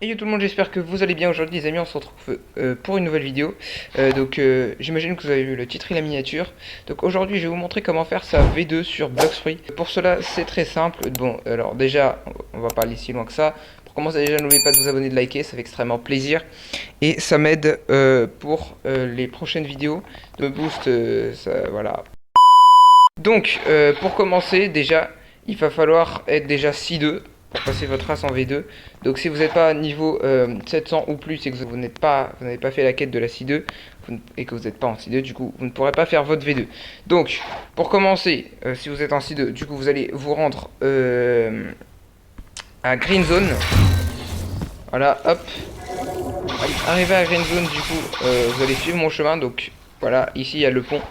Et yo tout le monde, j'espère que vous allez bien. Aujourd'hui les amis, on se retrouve pour une nouvelle vidéo. J'imagine que vous avez vu le titre et la miniature. Donc aujourd'hui je vais vous montrer comment faire sa V2 sur Blox-Fruits. Pour cela c'est très simple. Bon alors déjà on va pas aller si loin que ça. Pour commencer déjà n'oubliez pas de vous abonner, de liker, ça fait extrêmement plaisir. Et ça m'aide pour les prochaines vidéos. De me boost, voilà. Donc pour commencer déjà il va falloir être déjà C2 pour passer votre race en V2. Donc si vous n'êtes pas à niveau 700 ou plus et que vous n'avez pas fait la quête de la C2 et que vous n'êtes pas en C2, du coup vous ne pourrez pas faire votre V2. Donc pour commencer, si vous êtes en C2, du coup vous allez vous rendre à Green Zone. Voilà, hop. Arrivé à Green Zone, du coup vous allez suivre mon chemin. Donc voilà, ici il y a le pont.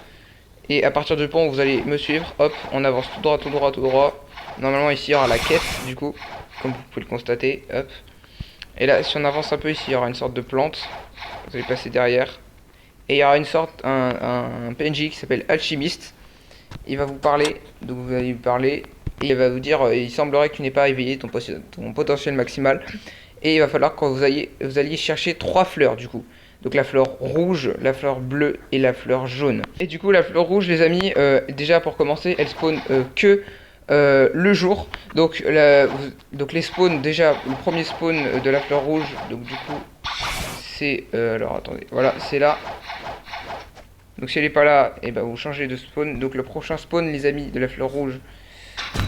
Et à partir du pont, vous allez me suivre. Hop, on avance tout droit, tout droit, tout droit. Normalement, ici, il y aura la quête, du coup, comme vous pouvez le constater. Hop. Et là, si on avance un peu ici, il y aura une sorte de plante. Vous allez passer derrière. Et il y aura une sorte, un PNJ qui s'appelle Alchimiste. Il va vous parler. Donc vous allez lui parler. Et il va vous dire, il semblerait que tu n'aies pas éveillé ton potentiel maximal. Et il va falloir que vous alliez chercher 3 fleurs, du coup. Donc la fleur rouge, la fleur bleue et la fleur jaune. Et du coup la fleur rouge les amis, déjà pour commencer, elle spawn que le jour. Donc, les spawns, déjà le premier spawn de la fleur rouge, donc du coup c'est... alors attendez, voilà c'est là. Donc si elle n'est pas là, et ben vous changez de spawn. Donc le prochain spawn les amis de la fleur rouge,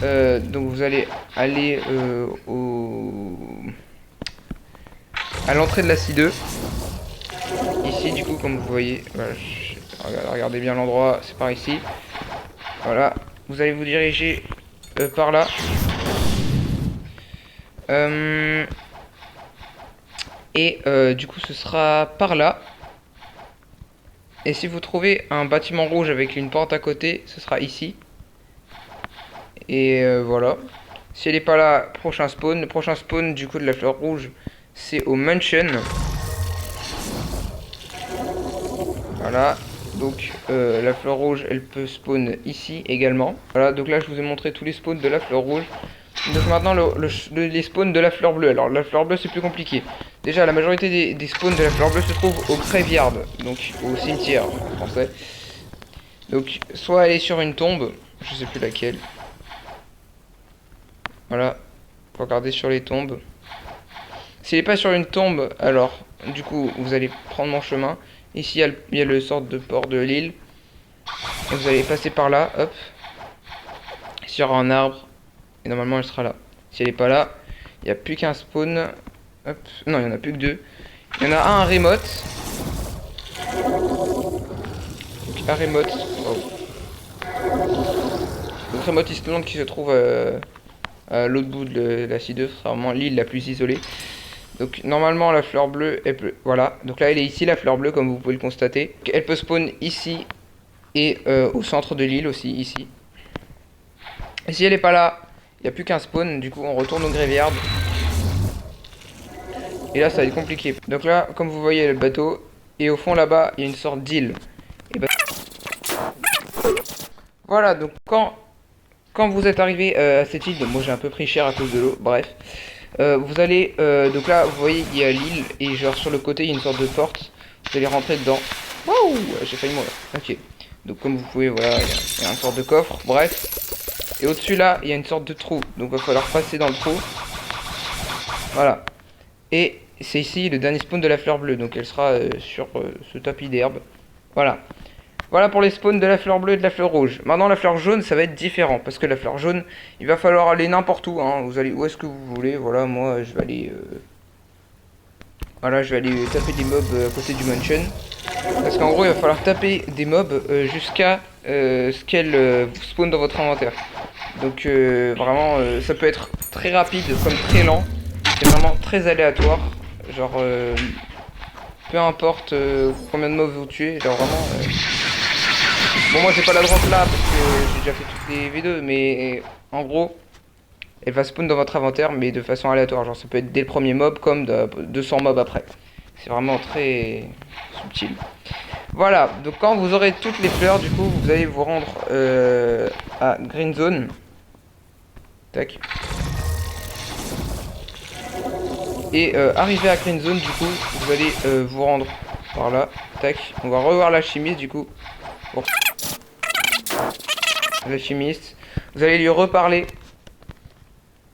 donc vous allez aller à l'entrée de la C2. Ici du coup comme vous voyez, voilà, regardez bien l'endroit, c'est par ici. Voilà, vous allez vous diriger par là. Du coup ce sera par là. Et si vous trouvez un bâtiment rouge avec une porte à côté, ce sera ici. Et voilà. Si elle n'est pas là, prochain spawn. Le prochain spawn du coup de la fleur rouge, c'est au Mansion. Voilà, donc la fleur rouge elle peut spawn ici également. Voilà, donc là je vous ai montré tous les spawns de la fleur rouge. Donc maintenant les spawns de la fleur bleue. Alors la fleur bleue c'est plus compliqué. Déjà la majorité des spawns de la fleur bleue se trouvent au graveyard, donc au cimetière en français. Donc soit elle est sur une tombe, je sais plus laquelle. Voilà, faut regarder sur les tombes. S'il n'est pas sur une tombe, alors du coup vous allez prendre mon chemin. Ici il y a le sort de port de l'île. Et vous allez passer par là, hop. Ici il y aura un arbre. Et normalement elle sera là. Si elle n'est pas là, il n'y a plus qu'un spawn. Hop. Non, il n'y en a plus que 2. Il y en a un remote. Donc un remote. Wow. Donc remote Island qui se trouve à l'autre bout de la C2. C'est vraiment l'île la plus isolée. Donc normalement la fleur bleue, elle peut... Voilà, donc là elle est ici la fleur bleue comme vous pouvez le constater. Elle peut spawn ici et au centre de l'île aussi, ici. Et si elle n'est pas là, il n'y a plus qu'un spawn, du coup on retourne au graveyard. Et là ça va être compliqué. Donc là, comme vous voyez le bateau, et au fond là-bas il y a une sorte d'île. Voilà, donc quand vous êtes arrivé à cette île, donc moi j'ai un peu pris cher à cause de l'eau, bref. Vous allez, donc là vous voyez il y a l'île et genre sur le côté il y a une sorte de porte. Vous allez rentrer dedans. Waouh, j'ai failli mourir. Ok. Donc comme vous pouvez, voilà, il y a une sorte de coffre, bref. Et au-dessus là, il y a une sorte de trou. Donc il va falloir passer dans le trou. Voilà. Et c'est ici le dernier spawn de la fleur bleue. Donc elle sera sur ce tapis d'herbe. Voilà. Voilà pour les spawns de la fleur bleue et de la fleur rouge. Maintenant la fleur jaune ça va être différent. Parce que la fleur jaune, il va falloir aller n'importe où. Hein. Vous allez où est-ce que vous voulez. Voilà, moi je vais aller... Voilà, je vais aller taper des mobs à côté du mansion. Parce qu'en gros il va falloir taper des mobs jusqu'à ce qu'elles spawnent dans votre inventaire. Donc vraiment ça peut être très rapide comme très lent. C'est vraiment très aléatoire. Genre peu importe combien de mobs vous tuez. Genre vraiment... Bon moi j'ai pas la droite là parce que j'ai déjà fait toutes les V2. Mais en gros elle va spawn dans votre inventaire mais de façon aléatoire. Genre ça peut être dès le premier mob comme de 200 mobs après. C'est vraiment très subtil. Voilà, donc quand vous aurez toutes les fleurs, du coup, vous allez vous rendre à Green Zone. Tac. Et arrivé à Green Zone, du coup, vous allez vous rendre par là. Tac. On va revoir l'alchimiste, du coup. Bon. L'alchimiste. Vous allez lui reparler.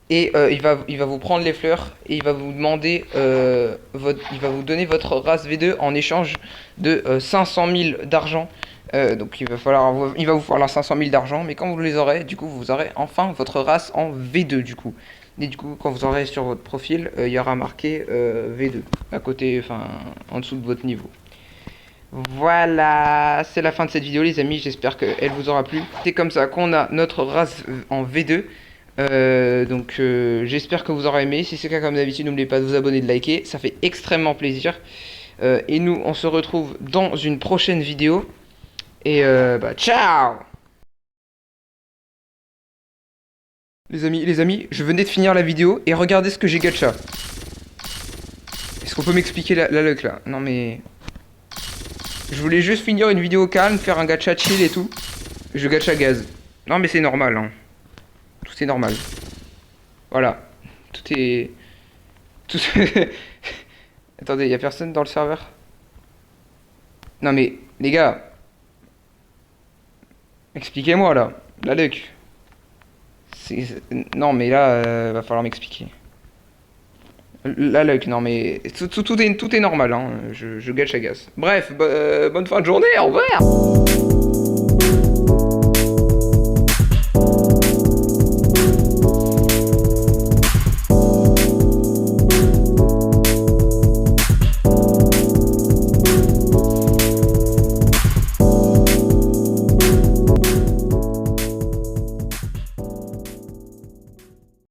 Et il va vous prendre les fleurs. Et il va vous demander... il va vous donner votre race V2 en échange de 500 000 d'argent. Donc il va vous falloir 500 000 d'argent. Mais quand vous les aurez, du coup, vous aurez enfin votre race en V2, du coup. Et du coup, quand vous aurez sur votre profil, il y aura marqué V2 à côté, enfin en dessous de votre niveau. Voilà, c'est la fin de cette vidéo les amis, j'espère qu'elle vous aura plu. C'est comme ça qu'on a notre race en V2. J'espère que vous aurez aimé. Si c'est le cas comme d'habitude, n'oubliez pas de vous abonner, de liker, ça fait extrêmement plaisir. Et nous, on se retrouve dans une prochaine vidéo. Et ciao! Les amis, je venais de finir la vidéo et regardez ce que j'ai gacha. Est-ce qu'on peut m'expliquer la luck là? Non mais... Je voulais juste finir une vidéo calme, faire un gacha chill et tout. Je gacha gaz. Non mais c'est normal, hein. Tout est normal. Voilà. Tout est... Tout... Attendez, y a personne dans le serveur? Non mais, les gars. Expliquez-moi là. La luck. Non mais là, va falloir m'expliquer. La luck, non mais... Tout est normal, hein. Je gâche à gaz. Bref, bonne fin de journée, au revoir.